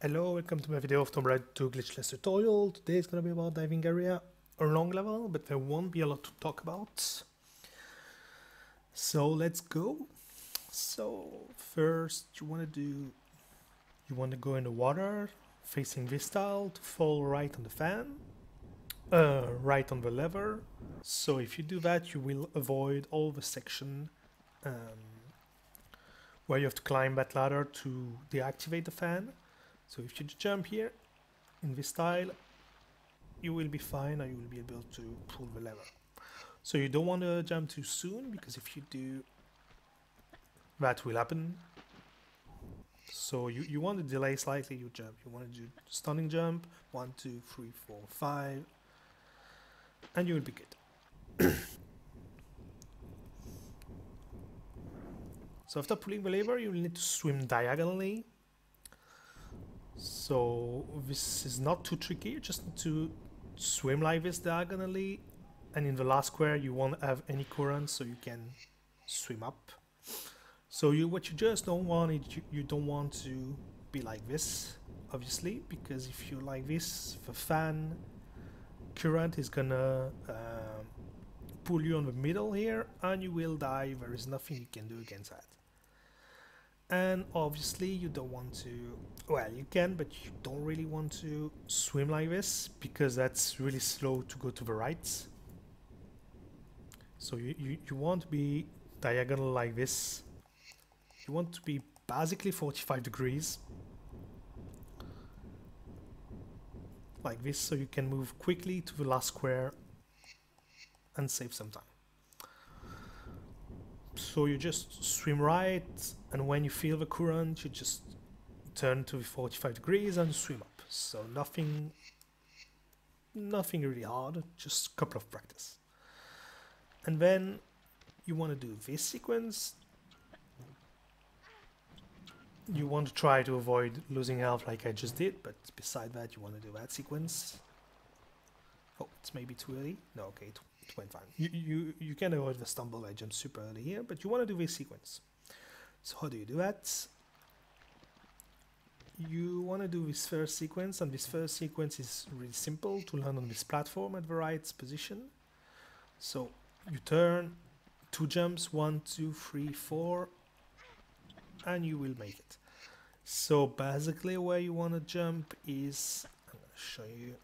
Hello, welcome to my video of Tomb Raider 2 Glitchless tutorial. Today is going to be about diving area, a long level, but there won't be a lot to talk about. So let's go. So first you want to go in the water, facing this tile to fall right on the fan, right on the lever. So if you do that, you will avoid all the section where you have to climb that ladder to deactivate the fan. So if you jump here in this tile, you will be fine and you will be able to pull the lever. So you don't want to jump too soon, because if you do, that will happen. So you want to delay slightly your jump. You want to do stunning jump, 1, 2, 3, 4, 5, and you will be good. So after pulling the lever, you will need to swim diagonally. So this is not too tricky, you just need to swim like this diagonally, and in the last square you won't have any current, so you can swim up. So what you just don't want is you don't want to be like this, obviously, because if you're like this, the fan current is gonna pull you on the middle here and you will die. There is nothing you can do against that. And obviously you don't want to, well, you can, but you don't really want to swim like this, because that's really slow to go to the right. So you want to be diagonal like this. You want to be basically 45 degrees like this, so you can move quickly to the last square and save some time. So you just swim right, and when you feel the current, you just turn to the 45 degrees and swim up. So nothing really hard, just a couple of practice. And then you want to do this sequence. You want to try to avoid losing health like I just did, but beside that you want to do that sequence. Oh, it's maybe too early. No, okay, it went fine. You can avoid the stumble. I jumped super early here, but you want to do this sequence. So how do you do that? You want to do this first sequence, and this first sequence is really simple to land on this platform at the right position. So you turn 2 jumps, 1, 2, 3, 4, and you will make it. So basically where you want to jump is, I'm going to show you.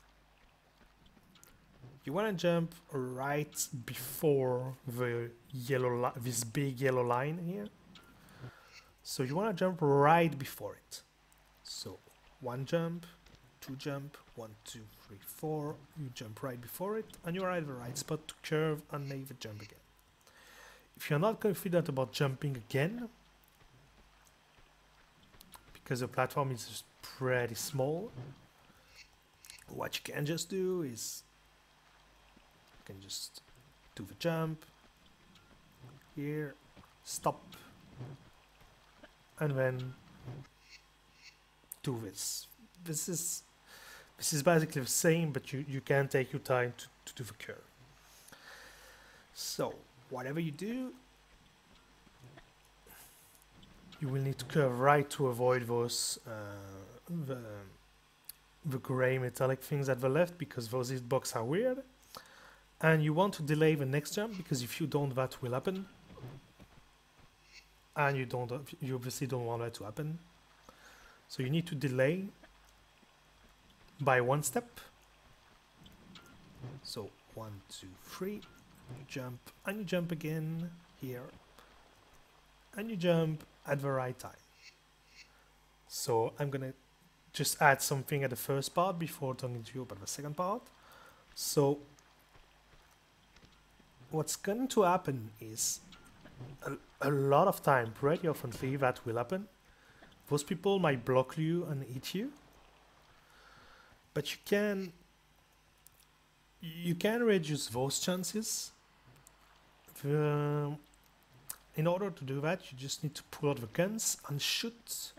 You want to jump right before the yellow, this big yellow line here. So you want to jump right before it. So 1 jump, 2 jump, 1, 2, 3, 4. You jump right before it, and you are at the right spot to curve and make the jump again. If you're not confident about jumping again, because the platform is pretty small, what you can just do is you can just do the jump here, stop, and then do this. This is basically the same, but you can take your time to do the curve. So whatever you do, you will need to curve right to avoid those the gray metallic things at the left, because those hitboxes are weird. And you want to delay the next jump, because if you don't, that will happen. And you obviously don't want that to happen. So you need to delay by 1 step. So 1, 2, 3, you jump, and you jump again here, and you jump at the right time. So I'm gonna just add something at the first part before talking to you about the second part. So what's going to happen is a lot of time, pretty oftenly, that will happen. Those people might block you and hit you, but you can reduce those chances. In order to do that, you just need to pull out the guns and shoot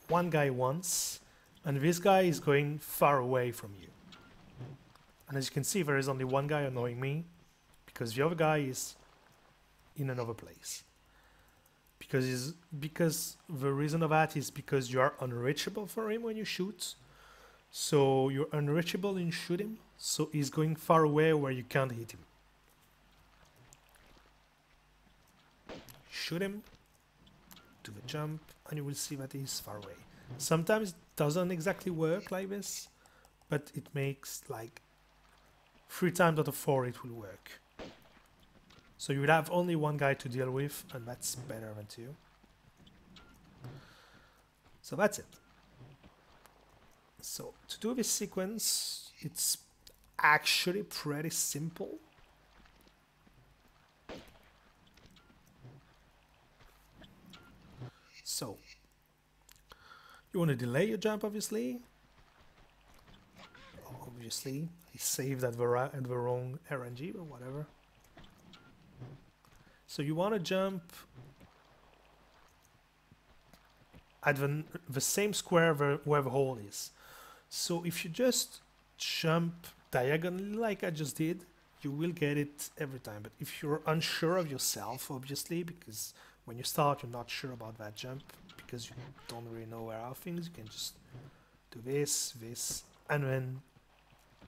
one guy once, and this guy is going far away from you. And as you can see, there is only one guy annoying me, because the other guy is in another place. because the reason of that is because you are unreachable for him when you shoot. So you're unreachable and you shoot him, so he's going far away where you can't hit him. Shoot him, do the jump, and you will see that he's far away. Sometimes it doesn't exactly work like this, but it makes like 3 times out of 4 it will work. So you will have only one guy to deal with, and that's better than 2. So that's it. So to do this sequence, it's actually pretty simple. So you want to delay your jump, obviously. Obviously, I saved at the wrong RNG, but whatever. So you want to jump at the same square where the hole is. So if you just jump diagonally like I just did, you will get it every time. But if you're unsure of yourself, obviously, because when you start you're not sure about that jump, because you don't really know where are things, you can just do this, and then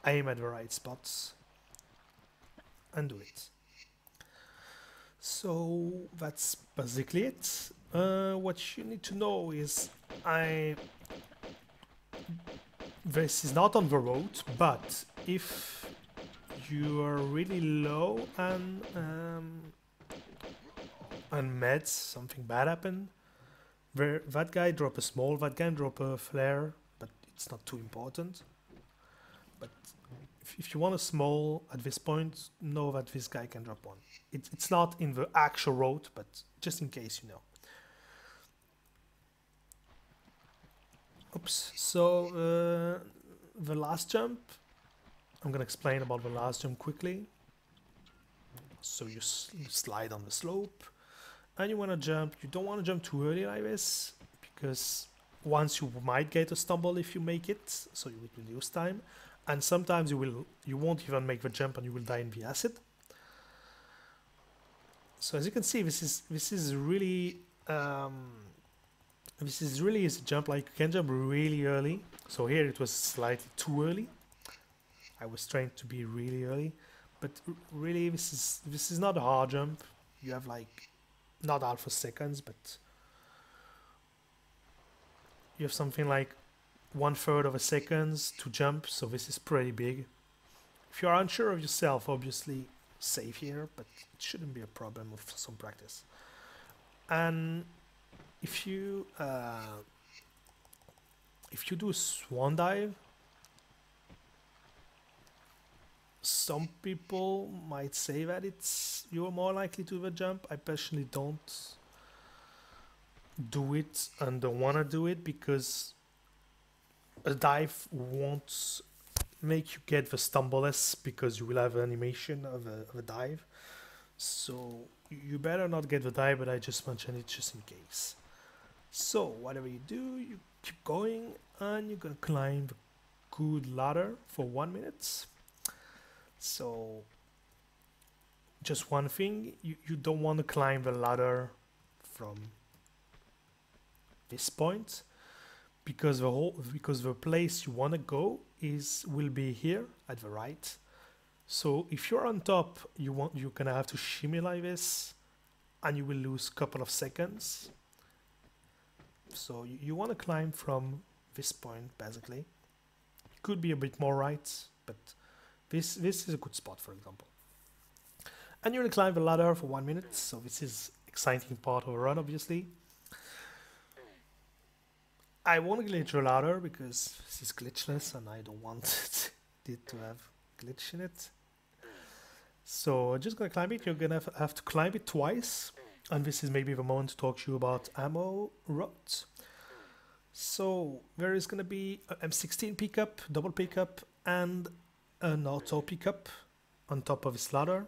aim at the right spots and do it. So that's basically it. What you need to know is this is not on the road, but if you are really low and meds, something bad happened, that guy drop a small, that guy drop a flare, but it's not too important. But if you want a small at this point, know that this guy can drop one. It's not in the actual road, but just in case you know. Oops. So the last jump, I'm gonna explain about the last jump quickly. So you slide on the slope, and you wanna jump. You don't wanna jump too early like this, because once you might get a stumble if you make it, so you will lose time, and sometimes you won't even make the jump and you will die in the acid. So as you can see, this is really easy jump. Like you can jump really early. So here it was slightly too early. I was trying to be really early, but really this is not a hard jump. You have like not half a seconds, but you have something like 1/3 of a second to jump. So this is pretty big. If you are unsure of yourself, obviously save here, but it shouldn't be a problem with some practice. And if you do a swan dive, some people might say that you're more likely to do the jump. I personally don't do it and don't want to do it, because a dive won't make you get the stumbleless, because you will have an animation of a dive. So you better not get the dive, but I just mentioned it just in case. So whatever you do, you keep going, and you're gonna climb the good ladder for 1 minute. So just one thing, you don't want to climb the ladder from this point, because the place you want to go will be here at the right. So if you're on top, you're gonna have to shimmy like this, and you will lose a couple of seconds. So you want to climb from this point, basically. It could be a bit more right, but this is a good spot, for example. And you're gonna climb the ladder for 1 minute. So this is exciting part of a run, obviously. I won't glitch the ladder because this is glitchless, and I don't want it to have glitch in it. So I'm just gonna climb it. You're gonna have to climb it twice, and this is maybe the moment to talk to you about ammo routes. So there is gonna be a M16 pickup, double pickup, and an auto pickup on top of this ladder.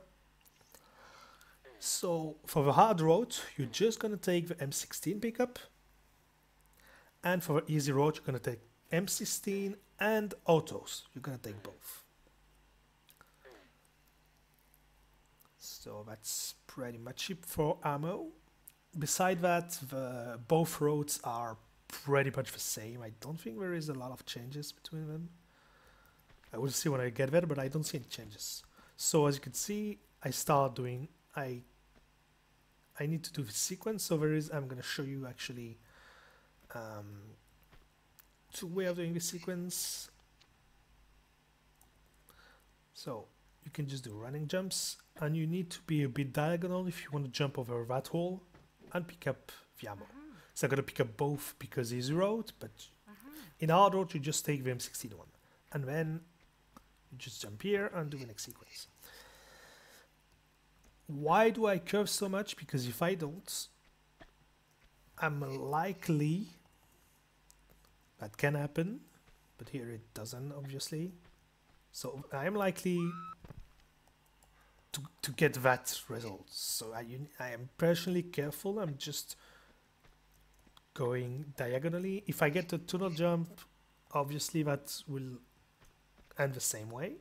So for the hard road, you're just gonna take the M16 pickup, and for the easy road, you're gonna take M16 and autos. You're gonna take both. So that's pretty much it for ammo. beside that, both roads are pretty much the same. I don't think there is a lot of changes between them. I will see when I get there, but I don't see any changes. So as you can see, I need to do the sequence. So I'm going to show you actually two ways of doing the sequence. So you can just do running jumps, and you need to be a bit diagonal if you want to jump over that hole and pick up the ammo. So I'm going to pick up both because easy road, but in hard road you just take the M16 one, and then you just jump here and do the next sequence. Why do I curve so much? Because if I don't, I'm likely, that can happen, but here it doesn't, obviously. So I'm likely to get that result. So I am personally careful. I'm just going diagonally. If I get a tunnel jump, obviously that will end the same way.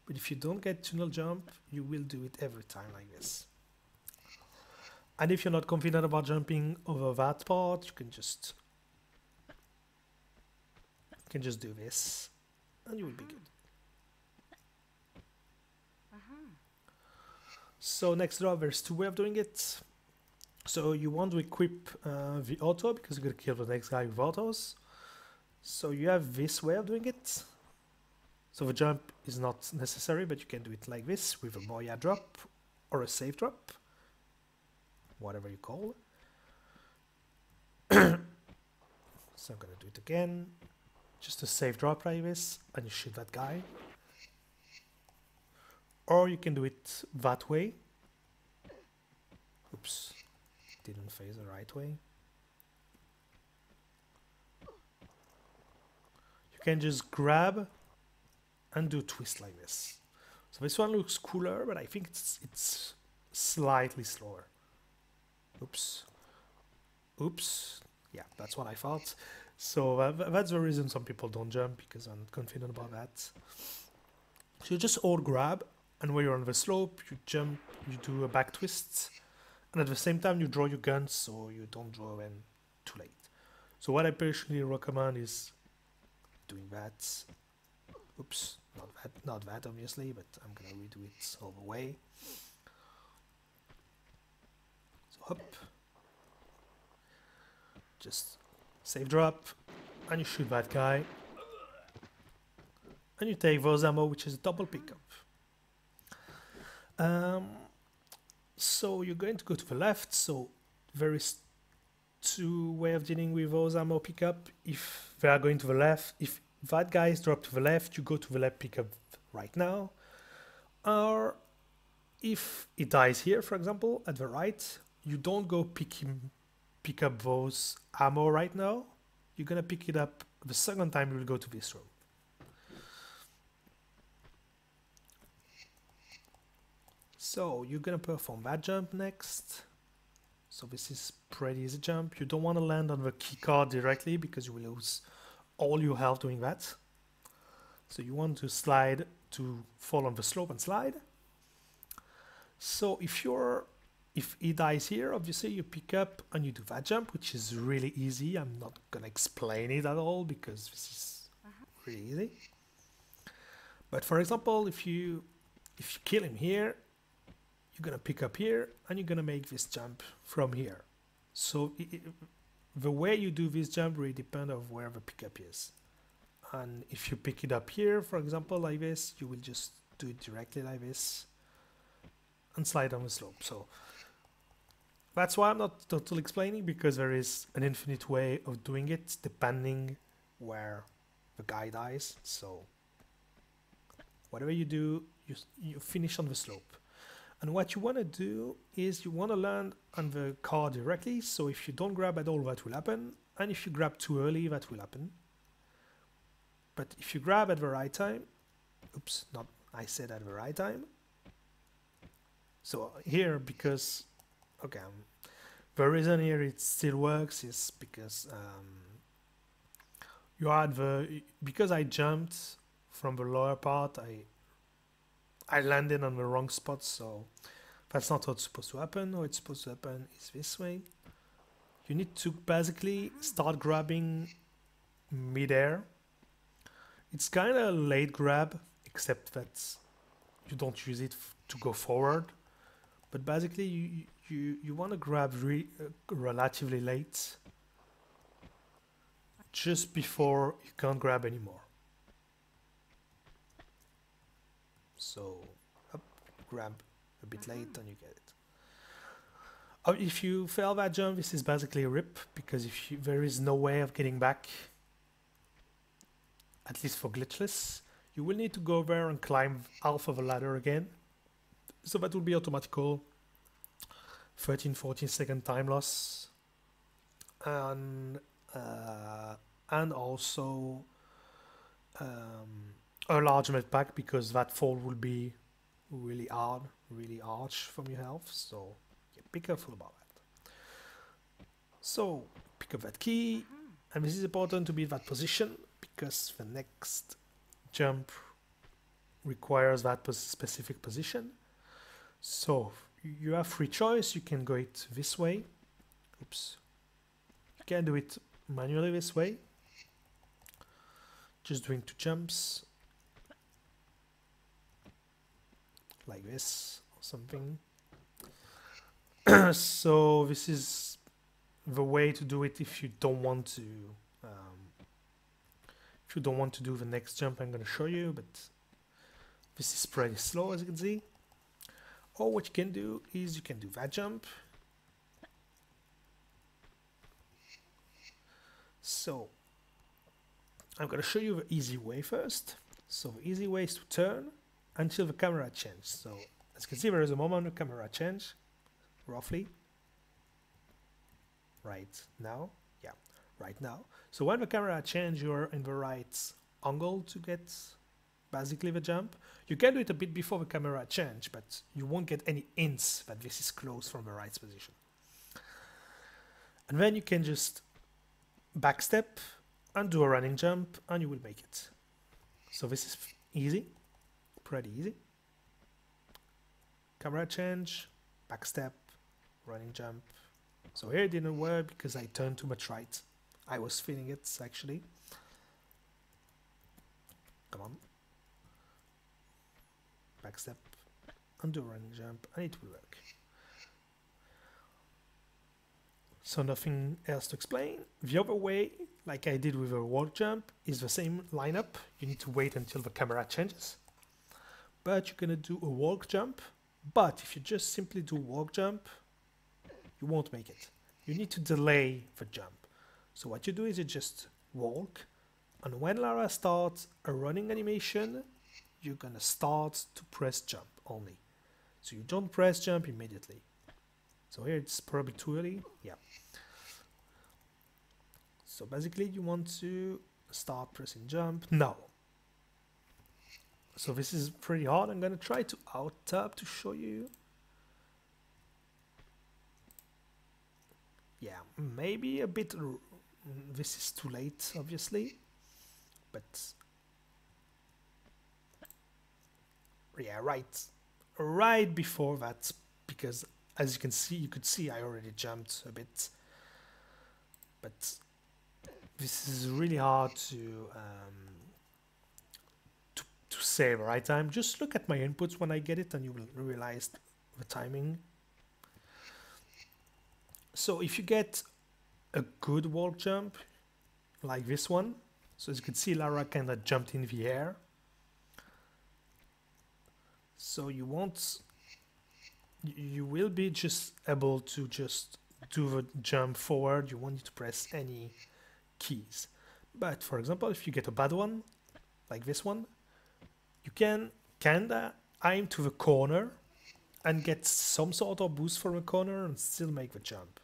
But if you don't get tunnel jump, you will do it every time like this. And if you're not confident about jumping over that part, you can just do this, and you will be good. So next drop, there's two ways of doing it. So you want to equip the auto because you're gonna kill the next guy with autos. So you have this way of doing it. So the jump is not necessary, but you can do it like this with a Moya drop or a safe drop, whatever you call. So I'm gonna do it again. Just a safe drop like this, and you shoot that guy. Or you can do it that way. Oops, didn't face the right way. You can just grab and do a twist like this. So this one looks cooler, but I think it's slightly slower. Oops. Oops. Yeah, that's what I thought. So that's the reason some people don't jump, because I'm confident about that. So you just hold grab, and when you're on the slope, you jump, you do a back twist, and at the same time you draw your gun so you don't draw in too late. So what I personally recommend is doing that. Oops, not that obviously, but I'm gonna redo it all the way. So hop, just safe drop, and you shoot that guy, and you take those ammo, which is a double pickup. So you're going to go to the left. So there is two ways of dealing with those ammo pickup. If they are going to the left, if that guy is dropped to the left, you go to the left pickup right now. Or if he dies here, for example, at the right, you don't go pick up those ammo right now. You're gonna pick it up the second time you will go to this room. So you're gonna perform that jump next. So this is pretty easy jump. You don't want to land on the key card directly because you will lose all your health doing that. So you want to slide to fall on the slope and slide. So if he dies here, obviously you pick up and you do that jump, which is really easy. I'm not gonna explain it at all because this is really easy. But for example, if you kill him here, you're gonna pick up here and you're gonna make this jump from here. So the way you do this jump really depends on where the pickup is. And if you pick it up here, for example, like this, you will just do it directly like this and slide on the slope. So that's why I'm not totally explaining, because there is an infinite way of doing it depending where the guy dies. So whatever you do, you finish on the slope. And what you want to do is you want to land on the car directly. So if you don't grab at all, that will happen. And if you grab too early, that will happen. But if you grab at the right time, oops, not I said at the right time. So here, because, okay, the reason here it still works is because you are at because I jumped from the lower part, I landed on the wrong spot, so that's not what's supposed to happen. What's supposed to happen is this way. you need to basically start grabbing mid-air. It's kind of a late grab, except that you don't use it to go forward. But basically, you want to grab relatively late, just before you can't grab anymore. So, up, grab a bit late and you get it. If you fail that jump, this is basically a rip, because there is no way of getting back, at least for glitchless. You will need to go there and climb half of a ladder again. So that will be automatical 13-14 second time loss. And also a large med pack, because that fall will be really hard, really harsh from your health. So yeah, be careful about that. So pick up that key, and this is important to be in that position, because the next jump requires that specific position. So you have free choice. You can go it this way. Oops. You can do it manually this way. Just doing 2 jumps. Like this or something. So this is the way to do it if you don't want to do the next jump I'm going to show you, but this is pretty slow, as you can see. Or what you can do is you can do that jump. So I'm going to show you the easy way first. So the easy way is to turn until the camera changes. So as you can see, there is a moment the camera change, roughly. Right now. Yeah, right now. So when the camera changes, you're in the right angle to get basically the jump. You can do it a bit before the camera change, but you won't get any hints that this is close from the right position. And then you can just backstep and do a running jump, and you will make it. So this is easy, pretty easy. Camera change, backstep, running jump. So here it didn't work because I turned too much right. I was feeling it actually. Come on. Backstep, undo running jump, and it will work. So nothing else to explain. The other way, like I did with a walk jump, is the same lineup. You need to wait until the camera changes. But you're gonna do a walk jump. But if you just simply do walk jump, you won't make it. You need to delay the jump. So what you do is you just walk, and when Lara starts a running animation, you're gonna start to press jump only. So you don't press jump immediately. So here it's probably too early. Yeah. So basically you want to start pressing jump now. So this is pretty hard. I'm gonna try to out tab to show you. Yeah, maybe a bit. This is too late, obviously, but yeah, right before that, because as you can see, you could see I already jumped a bit, but this is really hard to say the right time. Just look at my inputs when I get it, and you will realize the timing. So if you get a good walk jump like this one, so as you can see, Lara kind of jumped in the air. So you will be just able to just do the jump forward. You won't need to press any keys. But for example, if you get a bad one like this one, you can kinda aim to the corner and get some sort of boost from the corner and still make the jump.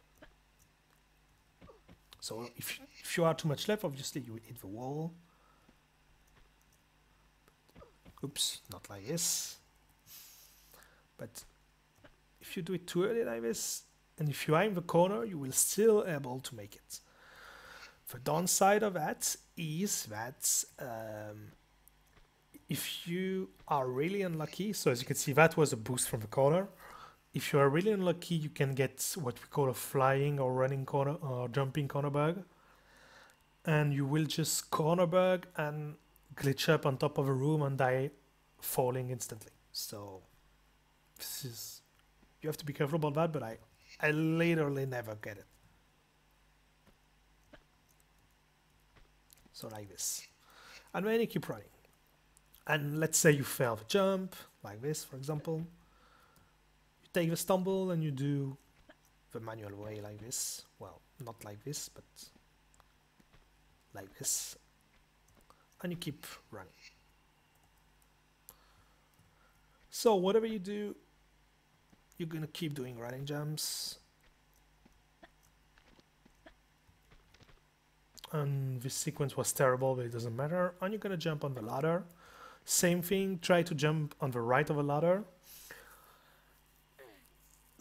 So if you are too much left, obviously you will hit the wall. Oops, not like this. But if you do it too early like this, and if you aim the corner, you will still able to make it. The downside of that is that if you are really unlucky, so as you can see, that was a boost from the corner. If you are really unlucky, you can get what we call a flying or running corner or jumping corner bug, and you will just corner bug and glitch up on top of a room and die falling instantly. So this is, you have to be careful about that, but I literally never get it. So like this. And then you keep running. And let's say you fail the jump, like this, for example. You take the stumble and you do the manual way like this. Well, not like this, but like this. And you keep running. So whatever you do, you're gonna keep doing running jumps. And this sequence was terrible, but it doesn't matter. And you're gonna jump on the ladder. Same thing, try to jump on the right of a ladder.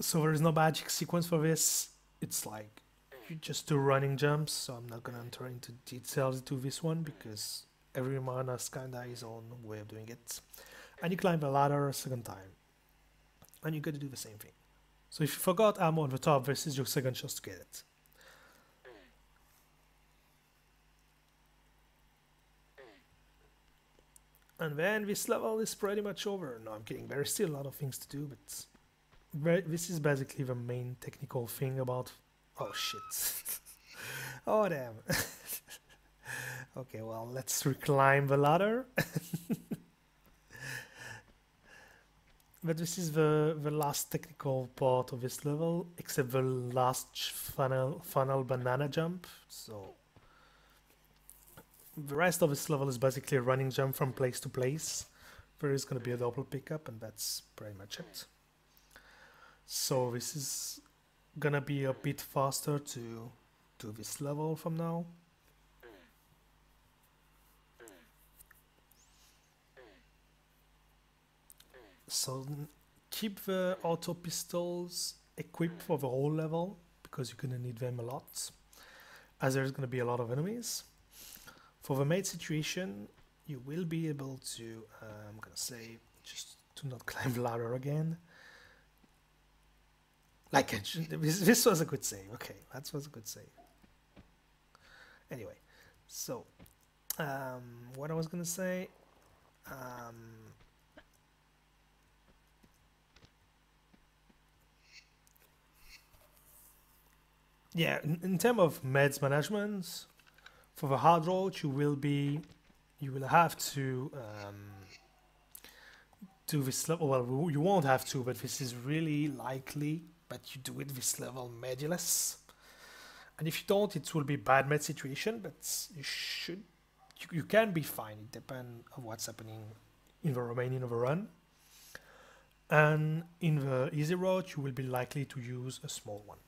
So there is no magic sequence for this. It's like you just do running jumps. So I'm not gonna enter into details to this one because every man has kinda his own way of doing it. And you climb the ladder a second time. And you gotta do the same thing. So if you forgot ammo on the top, this is your second chance to get it. And then this level is pretty much over. No, I'm kidding. There is still a lot of things to do, but this is basically the main technical thing about... Oh, shit. Oh, damn. Okay, well, let's reclimb the ladder. But this is the last technical part of this level, except the last funnel banana jump. So the rest of this level is basically a running jump from place to place. There is going to be a double pickup, and that's pretty much it. So this is going to be a bit faster to do this level from now. So keep the auto pistols equipped for the whole level, because you're going to need them a lot, as there's going to be a lot of enemies. For the main situation, you will be able to, I'm going to say, just to not climb the ladder again. Like, this was a good save. Okay, that was a good save. Anyway, so, what I was going to say, yeah, in terms of meds management, for the hard road, you will have to do this level. Well, you won't have to, but this is really likely that you do it this level meduless. And if you don't, it will be bad med situation, but you can be fine. It depends on what's happening in the remaining of the run. And in the easy road, you will be likely to use a small one.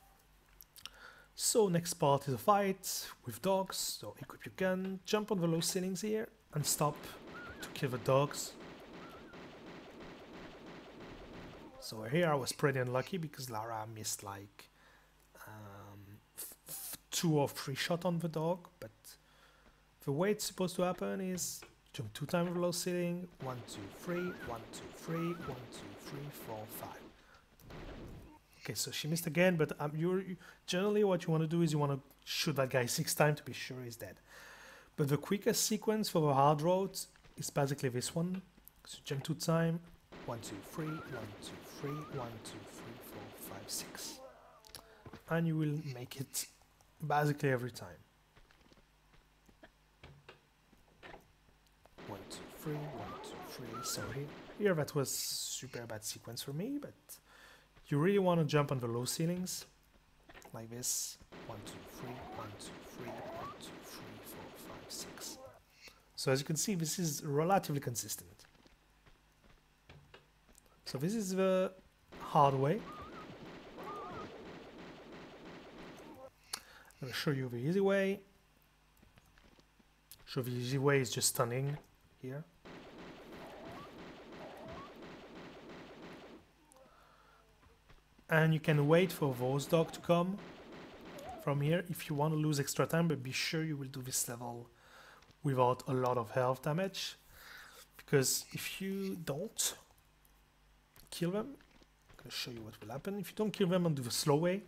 So next part is a fight with dogs. So equip your gun, jump on the low ceilings here, and stop to kill the dogs. So here I was pretty unlucky because Lara missed like 2 or 3 shots on the dog. But the way it's supposed to happen is jump 2 times the low ceiling, 1, 2, 3, 1, 2, 3, 1, 2, 3, 4, 5. Okay, so she missed again, but generally what you want to do is you want to shoot that guy 6 times to be sure he's dead. But the quickest sequence for the hard road is basically this one. So jump 2 times, 1, 2, 3, 1, 2, 3, 1, 2, 3, 4, 5, 6. And you will make it basically every time. 1, 2, 3, 1, 2, 3. So here that was super bad sequence for me, but you really want to jump on the low ceilings, like this. 1, 2, 3, 1, 2, 3, 1, 2, 3, 4, 5, 6. So as you can see, this is relatively consistent. So this is the hard way. I'm going to show you the easy way. So the easy way is just stunning here. And you can wait for those dogs to come from here if you want to lose extra time, but be sure you will do this level without a lot of health damage, because if you don't kill them, gonna show you what will happen if you don't kill them and do the slow way.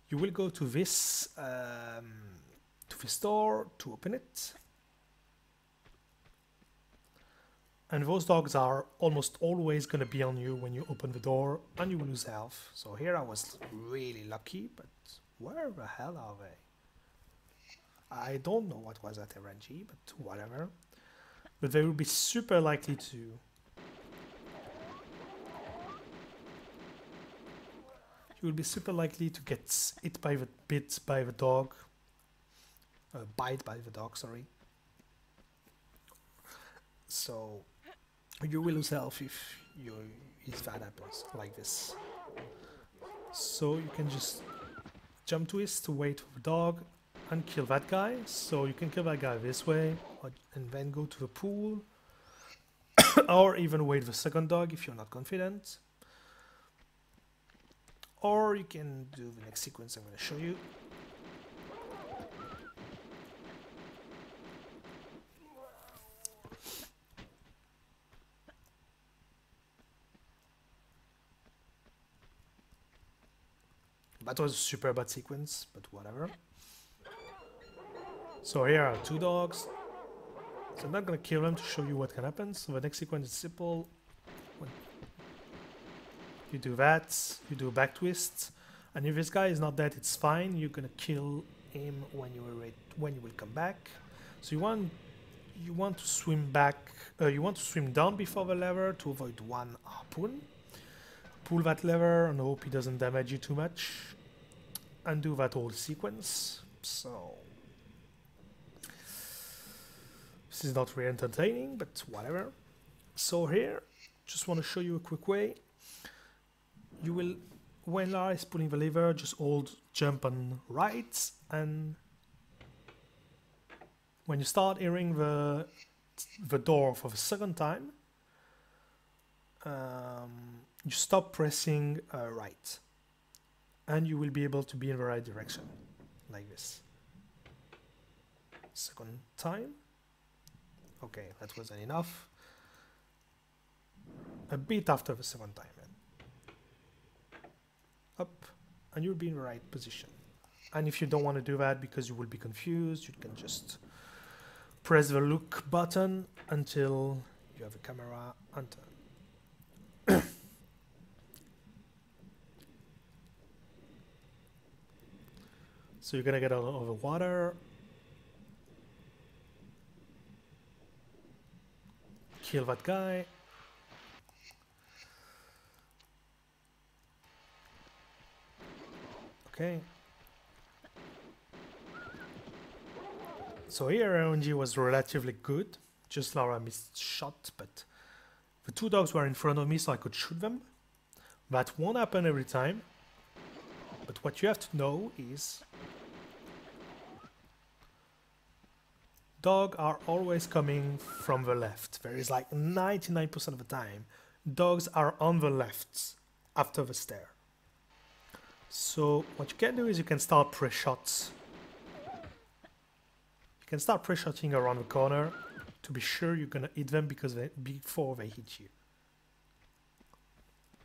You will go to this door to open it. And those dogs are almost always going to be on you when you open the door, and you will lose health. So here I was really lucky, but where the hell are they? I don't know what was that RNG, but whatever. But they will be super likely to... You will be super likely to get bit by the dog. Bite by the dog, sorry. So... you will lose health if that happens, like this. So you can just jump twist to wait for the dog and kill that guy. So you can kill that guy this way, and then go to the pool. Or even wait the second dog if you're not confident. Or you can do the next sequence I'm going to show you. That was a super bad sequence, but whatever. So here are two dogs. So I'm not gonna kill them to show you what can happen. So the next sequence is simple. When you do that, you do a back twist, and if this guy is not dead, it's fine. You're gonna kill him when you will come back. So you want to swim back. You want to swim down before the lever to avoid one harpoon. Pull that lever and hope he doesn't damage you too much, and do that whole sequence. So this is not really entertaining, but whatever. So here, just want to show you a quick way. You will, when Lara is pulling the lever, just hold jump on right, and when you start hearing the door for the second time, you stop pressing right, and you will be able to be in the right direction, like this. Second time. Okay, that wasn't enough. A bit after the second time, then. Up, and you'll be in the right position. And if you don't want to do that because you will be confused, you can just press the look button until you have a camera and turn. So you're gonna get out of the water, kill that guy, okay. So here RNG was relatively good, just Lara missed shot, but the two dogs were in front of me so I could shoot them. That won't happen every time, but what you have to know is dogs are always coming from the left. There is like 99% of the time, dogs are on the left after the stair. So what you can do is you can start pre-shots. You can start pre-shotting around the corner to be sure you're gonna hit them before they hit you.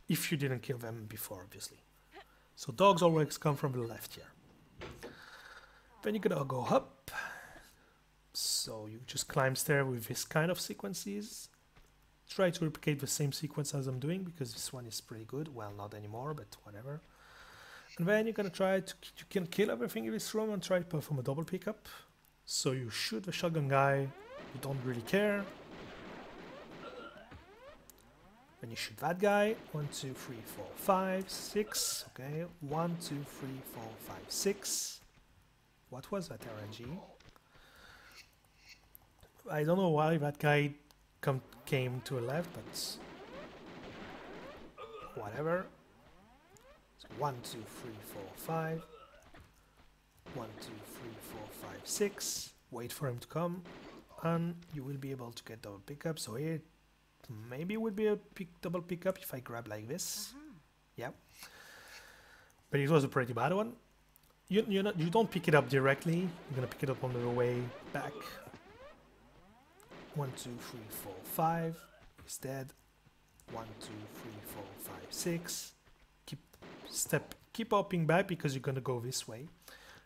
If you didn't kill them before, obviously. So dogs always come from the left here. Then you're gonna go up. So you just climb stair with this kind of sequences. Try to replicate the same sequence as I'm doing because this one is pretty good. Well, not anymore, but whatever. And then you're gonna try to, you can kill everything in this room and try to perform a double pickup. So you shoot the shotgun guy, you don't really care. Then you shoot that guy. 1, 2, 3, 4, 5, 6. Okay, 1, 2, 3, 4, 5, 6. What was that RNG? I don't know why that guy came to a left, but whatever. So 1, 2, 3, 4, 5. 1, 2, 3, 4, 5, 6. Wait for him to come, and you will be able to get double pickup. So here, maybe it would be a double pickup if I grab like this. Yeah. But it was a pretty bad one. You don't pick it up directly. You're gonna pick it up on the way back. 1, 2, 3, 4, 5 is dead. 1, 2, 3, 4, 5, 6. Keep hopping back because you're gonna go this way.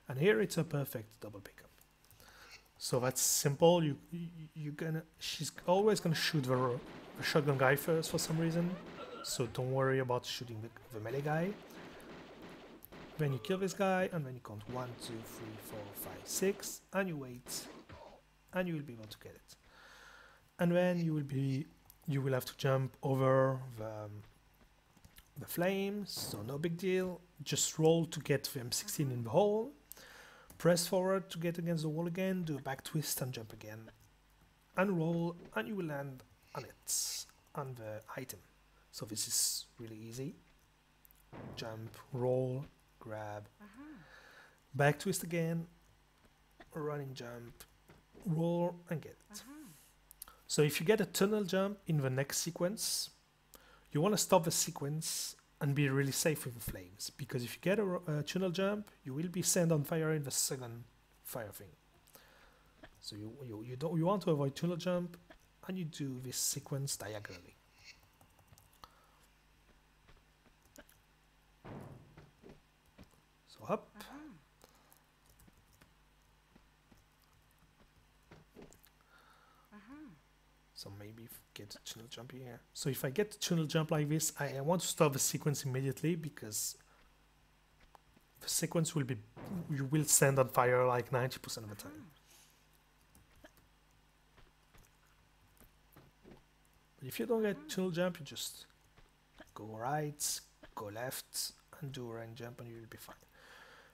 And here it's a perfect double pickup. So that's simple. She's always gonna shoot the shotgun guy first for some reason. So don't worry about shooting the melee guy. Then you kill this guy, and then you count 1, 2, 3, 4, 5, 6, and you wait, and you will be able to get it. And then you will have to jump over the flames, so no big deal. Just roll to get the M16 in the hole. Press forward to get against the wall again, do a back twist and jump again. And roll, and you will land on it, on the item. So this is really easy. Jump, roll, grab, back twist again, running jump, roll, and get it. So if you get a tunnel jump in the next sequence, you want to stop the sequence and be really safe with the flames, because if you get a tunnel jump, you will be sent on fire in the second fire thing. So you want to avoid tunnel jump, and you do this sequence diagonally. So up. So maybe get a tunnel jump here. So if I get the tunnel jump like this, I want to stop the sequence immediately, because the sequence will be, you will send on fire like 90% of the time. But if you don't get tunnel jump, you just go right, go left, and do a range jump, and you will be fine.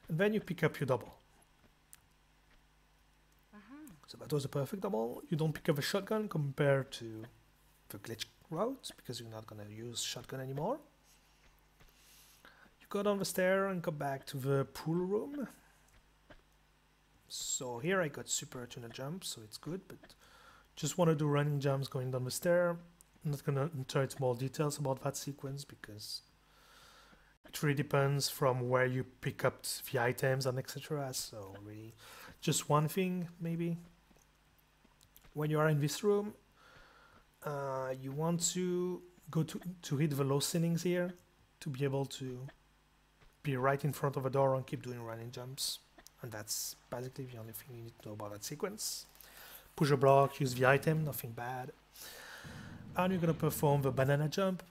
And then you pick up your double. So that was a perfect double. You don't pick up a shotgun compared to the glitch route, because you're not going to use shotgun anymore. You go down the stair and go back to the pool room. So here I got super tunnel jump, so it's good, but just want to do running jumps going down the stair. I'm not going to enter into more details about that sequence, because it really depends from where you pick up the items and etc. So really just one thing maybe. When you are in this room, you want to go to hit the low ceilings here to be able to be right in front of a door and keep doing running jumps. And that's basically the only thing you need to know about that sequence. Push a block, use the item, nothing bad. And you're going to perform the banana jump.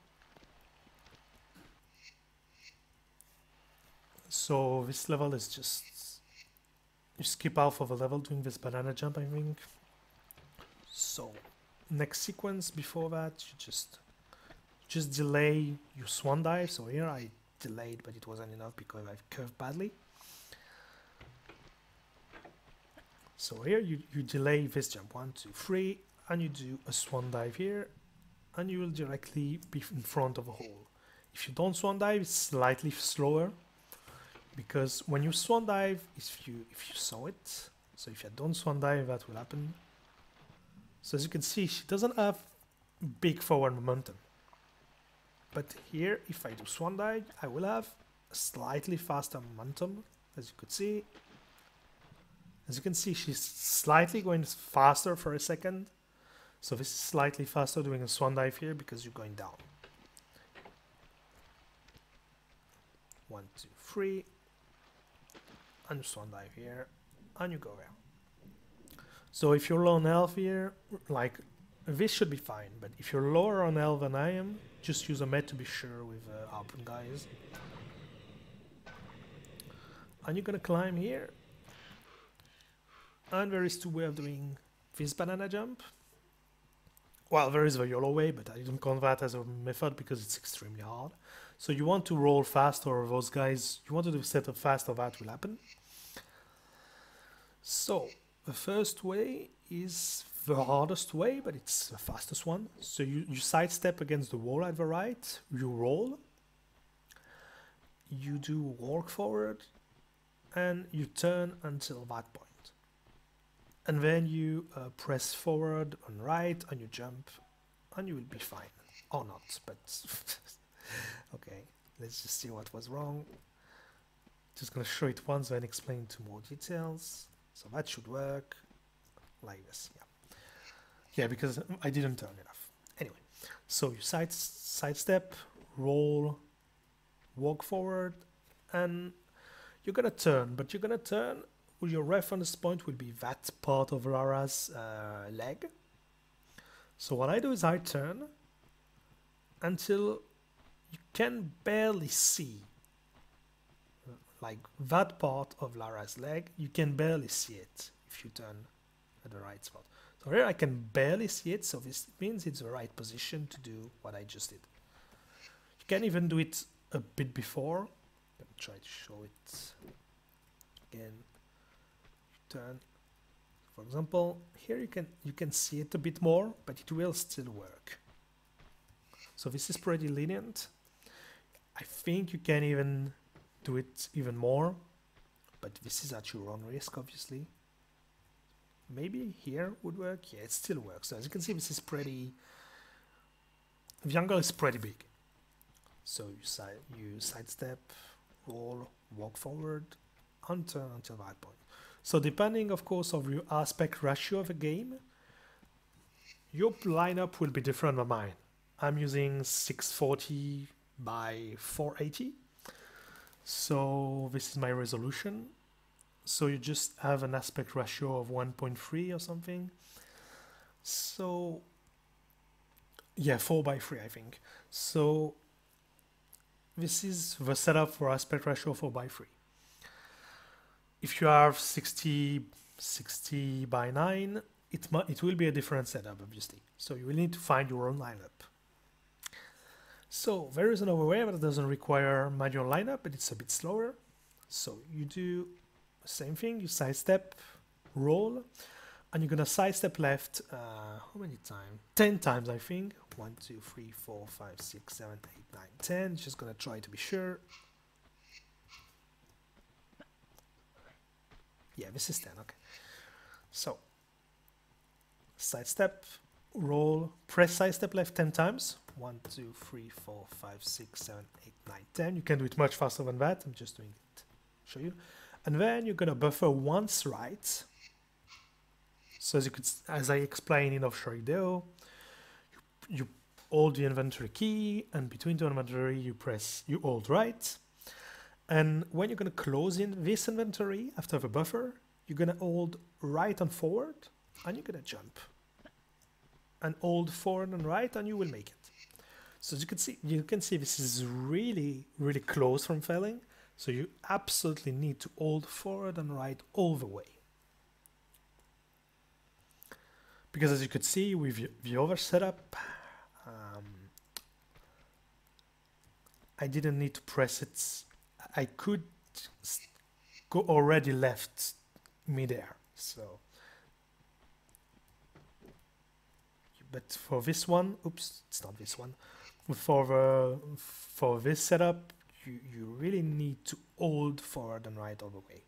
So this level is just, you skip half of a level doing this banana jump, I think. So next sequence before that, you just delay your swan dive. So here I delayed, but it wasn't enough because I curved badly. So here you delay this jump 1, 2, 3, and you do a swan dive here, and you will directly be in front of a hole. If you don't swan dive, it's slightly slower, because when you swan dive, if you saw it, so if you don't swan dive, that will happen. So as you can see, she doesn't have big forward momentum. But here, if I do swan dive, I will have a slightly faster momentum, as you could see. As you can see, she's slightly going faster for a second. So this is slightly faster doing a swan dive here because you're going down. 1, 2, 3. And you swan dive here, and you go there. So if you're low on health here, like this should be fine, but if you're lower on health than I am, just use a med to be sure with harpoon guys. And you're gonna climb here. And there is two ways of doing this banana jump. Well, there is the YOLO way, but I don't count that as a method because it's extremely hard. So you want to roll fast, or those guys, you want to do setup fast, or that will happen. So the first way is the hardest way, but it's the fastest one. So you sidestep against the wall at the right, you roll, you do walk forward, and you turn until that point. And then you press forward on right, and you jump, and you will be fine. Or not, but okay, let's just see what was wrong. Just gonna show it once, then explain to more details. So that should work like this, yeah. Yeah, because I didn't turn enough. Anyway, so you sidestep, roll, walk forward, and you're gonna turn, but you're gonna turn with your reference point will be that part of Lara's leg. So what I do is I turn until you can barely see, like that part of Lara's leg, you can barely see it if you turn at the right spot. So here I can barely see it, so this means it's the right position to do what I just did. You can even do it a bit before. Let me try to show it again. Turn. For example, here you can see it a bit more, but it will still work. So this is pretty lenient. I think you can even do it even more, but this is at your own risk, obviously. Maybe here would work. Yeah, it still works. So as you can see, this is pretty. The angle is pretty big. So you sidestep, roll, walk forward, and turn until that point. So depending, of course, of your aspect ratio of a game, your lineup will be different than mine. I'm using 640 by 480. So this is my resolution. So you just have an aspect ratio of 1.3 or something. So yeah, 4 by 3, I think. So this is the setup for aspect ratio 4 by 3. If you have 60 by 9, it will be a different setup, obviously. So you will need to find your own lineup. So there is another way that doesn't require manual lineup, but it's a bit slower. So you do the same thing, you sidestep, roll, and you're gonna sidestep left, how many times? 10 times, I think. 1, 2, 3, 4, 5, 6, 7, 8, 9, 10. Just gonna try to be sure. Yeah, this is 10, okay. So, sidestep, roll, press sidestep left 10 times. 1, 2, 3, 4, 5, 6, 7, 8, 9, 10. You can do it much faster than that. I'm just doing it to show you. And then you're gonna buffer once right. So as I explained in offshore video, you hold the inventory key, and between the inventory you hold right. And when you're gonna close in this inventory after the buffer, you're gonna hold right and forward, and you're gonna jump. And hold forward and right, and you will make it. So as you can see this is really, really close from failing. So you absolutely need to hold forward and right all the way. Because as you could see with the other setup, I didn't need to press it. I could go already left midair. So, but for this one, oops, it's not this one. For this setup, you really need to hold forward and right all the way.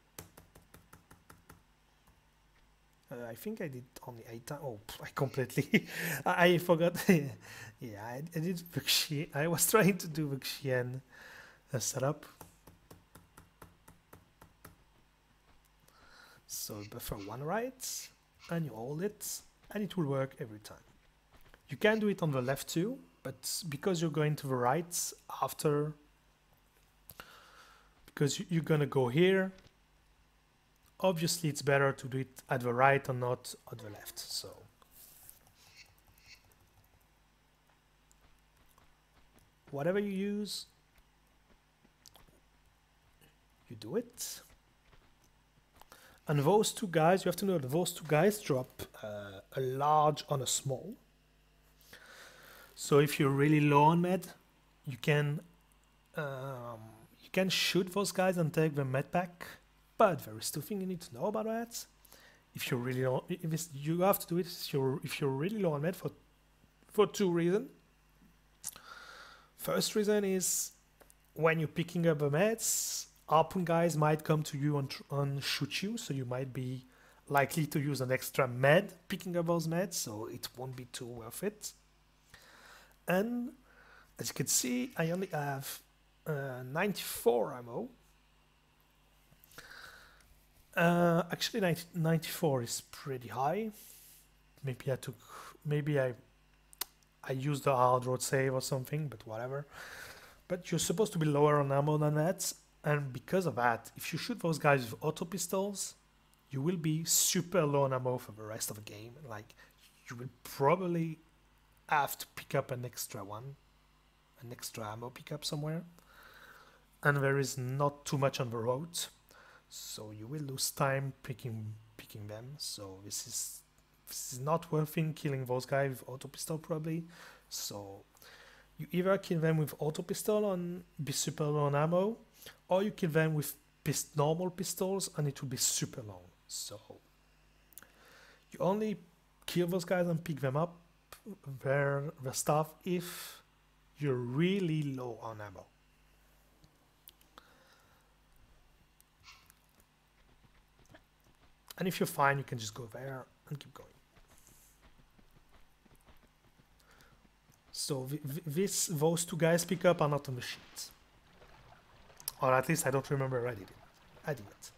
I think I did only 8 times. Oh, I completely, I forgot. Yeah, I did Vuxian. I was trying to do Vuxian setup. So buffer one right, and you hold it, and it will work every time. You can do it on the left too, but because you're going to the right after, because you're gonna go here, obviously it's better to do it at the right and not at the left. So whatever you use, you do it. And those two guys, you have to know that those two guys drop a large on a small. So if you're really low on med, you can shoot those guys and take the med pack. But there is two things you need to know about that. If you're really low, you have to do it if you're really low on med for two reasons. First reason is when you're picking up the meds, harpoon guys might come to you and shoot you, so you might be likely to use an extra med picking up those meds, so it won't be too worth it. And as you can see, I only have 94 ammo. Actually 94 is pretty high. maybe I used the hard road save or something, but whatever. But you're supposed to be lower on ammo than that, and because of that, if you shoot those guys with auto pistols, you will be super low on ammo for the rest of the game. Like, you will probably have to pick up an extra ammo pickup somewhere, and there is not too much on the road, so you will lose time picking them. So this is not worth it killing those guys with auto pistol probably. So you either kill them with auto pistol and be super low on ammo, or you kill them with normal pistols and it will be super long. So you only kill those guys and pick them up, their stuff, if you're really low on ammo. And if you're fine, you can just go there and keep going. So those two guys pick up are not on the sheet. Or at least I don't remember I did it. I did it.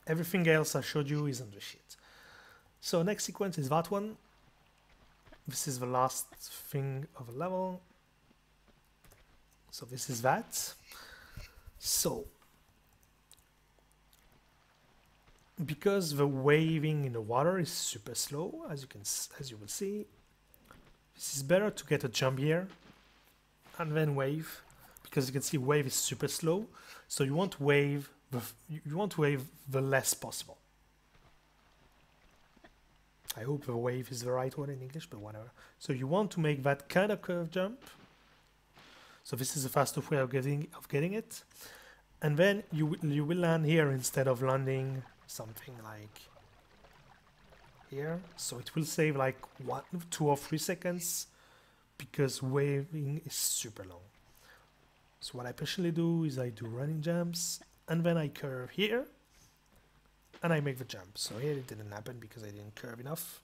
Everything else I showed you is on the sheet. So next sequence is that one. This is the last thing of a level. So this is that. So because the waving in the water is super slow, as you will see, this is better to get a jump here and then wave, because you can see wave is super slow. So you want to wave the less possible. I hope the wave is the right word in English, but whatever. So you want to make that kind of curve jump. So this is the fastest way of getting it, and then you will land here instead of landing something like here. So it will save like 1, 2 or 3 seconds because waving is super long. So what I personally do is I do running jumps and then I curve here and I make the jump. So here it didn't happen because I didn't curve enough.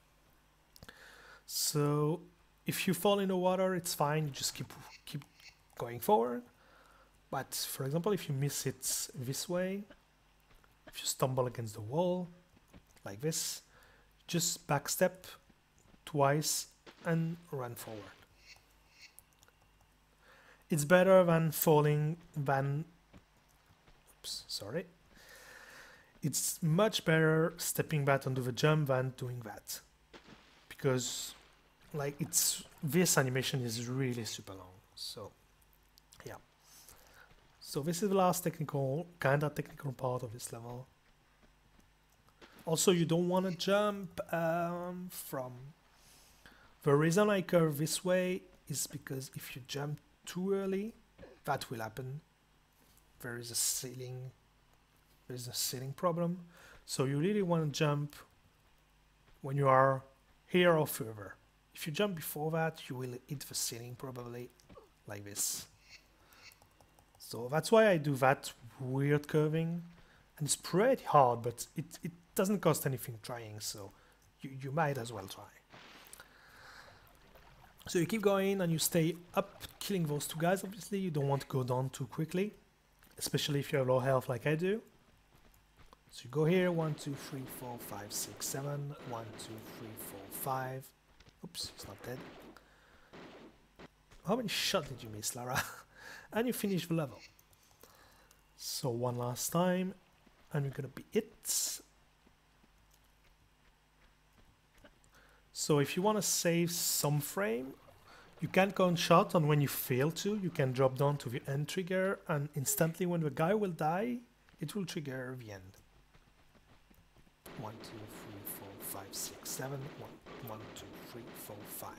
So if you fall in the water, it's fine. You just keep going forward. But for example, if you miss it this way, if you stumble against the wall like this, just back step twice and run forward. It's better than falling than, oops, sorry. It's much better stepping back onto the jump than doing that, because like this animation is really super long. So yeah. So this is the last kind of technical part of this level. Also, you don't want to jump from... The reason I curve this way is because if you jump too early, that will happen. There is a ceiling problem. So you really want to jump when you are here or further. If you jump before that, you will hit the ceiling probably, like this. So that's why I do that weird curving, and it's pretty hard, but it doesn't cost anything trying, so you might as well try. So you keep going and you stay up, killing those two guys. Obviously you don't want to go down too quickly, especially if you have low health like I do. So you go here, 1, 2, 3, 4, 5, 6, 7, 1, 2, 3, 4, 5. Oops, it's not dead. How many shots did you miss, Lara? And you finish the level. So one last time, and you're gonna be it. So if you want to save some frame, you can count shot, and when you fail to, you can drop down to the end trigger, and instantly when the guy will die, it will trigger the end. 1, 2, 3, 4, 5, 6, 7. 1, 2, 3, 4, 5.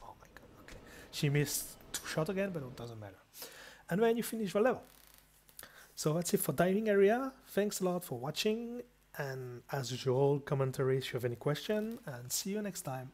Oh my god, okay. She missed 2 shots again, but it doesn't matter. And then you finish the level. So that's it for diving area. Thanks a lot for watching, and as usual, commentary if you have any question, and see you next time.